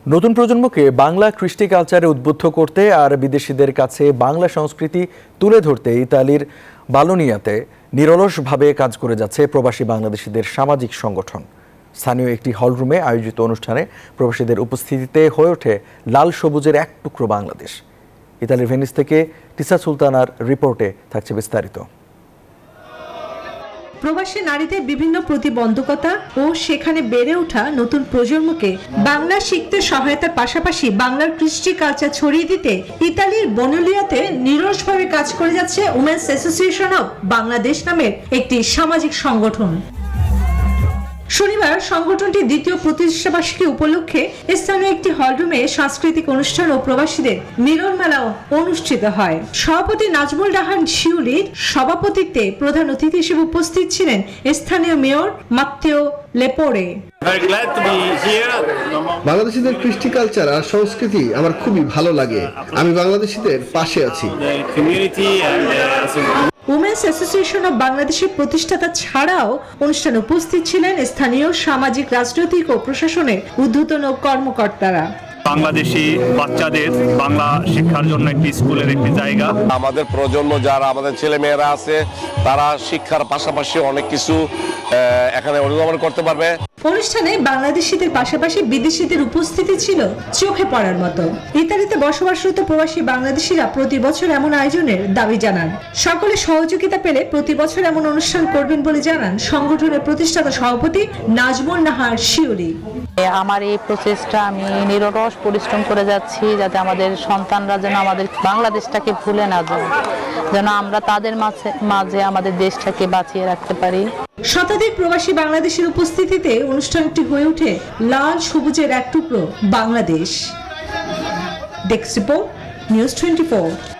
নতুন প্রজন্মকে বাংলা কৃষ্টি কালচারে উদ্বুদ্ধ করতে আর বিদেশিদের কাছে বাংলা সংস্কৃতি তুলে ধরতে ইতালির বালোনিয়াতে নিরলসভাবে কাজ করে যাচ্ছে প্রবাসী বাংলাদেশিদের সামাজিক সংগঠন। স্থানীয় একটি হলরুমে আয়োজিত অনুষ্ঠানে প্রবাসীদের উপস্থিতিতে হয়ে ওঠে লাল সবুজের এক টুকরো বাংলাদেশ। ইতালির ভেনিস থেকে টিসা সুলতানার রিপোর্টে থাকছে বিস্তারিত। প্রবাসী নারীদের বিভিন্ন প্রতিবন্ধকতা ও সেখানে বেড়ে ওঠা নতুন প্রজন্মকে বাংলা শিখতে সহায়তার পাশাপাশি বাংলার কৃষ্টি কালচার ছড়িয়ে দিতে ইতালির বনোলিয়াতে নিরলসভাবে কাজ করে যাচ্ছে উমেন্স অ্যাসোসিয়েশন অব বাংলাদেশ নামের একটি সামাজিক সংগঠন। শনিবার সংগঠনটির দ্বিতীয় প্রতিষ্ঠাবার্ষিকী উপলক্ষে স্থানীয় একটি হলরুমে সাংস্কৃতিক অনুষ্ঠান ও প্রবাসীদের মিলন মেলাও অনুষ্ঠিত হয়। সভাপতি নাজমুল রাহান শিউলির সভাপতিত্বে প্রধান অতিথি হিসেবে উপস্থিত ছিলেন স্থানীয় মেয়র মাত্তেও লেপোরে। বাংলাদেশিদের কৃষ্টি কালচার আর সংস্কৃতি আমার খুবই ভালো লাগে। আমি বাংলাদেশিদের পাশে আছি। উমেন্স অ্যাসোসিয়েশন অব বাংলাদেশের প্রতিষ্ঠাতা ছাড়াও অনুষ্ঠানে উপস্থিত ছিলেন স্থানীয় সামাজিক, রাজনৈতিক ও প্রশাসনের ঊর্ধ্বতন কর্মকর্তারা। বাংলাদেশি বাচ্চাদের বাংলা শিক্ষার জন্য একটি স্কুলের একটি জায়গা। আমাদের প্রজন্ম যারা আমাদের ছেলে মেয়েরা আছে তারা শিক্ষার পাশাপাশি অনেক কিছু এখানে অনুধাবন করতে পারবে। অনুষ্ঠানে বাংলাদেশিদের পাশাপাশি বিদেশিদের উপস্থিতি ছিল চোখে পড়ার মতো। ইতালিতে বসবাসরত প্রবাসী বাংলাদেশিরা প্রতি বছর এমন আয়োজনের দাবি জানান। সকলে সহযোগিতা পেলে প্রতি বছর এমন অনুষ্ঠান করবেন বলে জানান সংগঠনের প্রতিষ্ঠাতা সভাপতি নাজমুল নাহার শিউলি। আমার এই প্রচেষ্টা আমি নিরলস পরিশ্রম করে যাচ্ছি যাতে আমাদের সন্তানরা যেন আমাদের বাংলাদেশটাকে ভুলে না যায়, যেন আমরা তাদের মাঝে আমাদের দেশটাকে বাঁচিয়ে রাখতে পারি। শতাধিক প্রবাসী বাংলাদেশের উপস্থিতিতে অনুষ্ঠানটি হয়ে ওঠে লাল সবুজের এক টুকরো বাংলাদেশ। Desk report, news 24।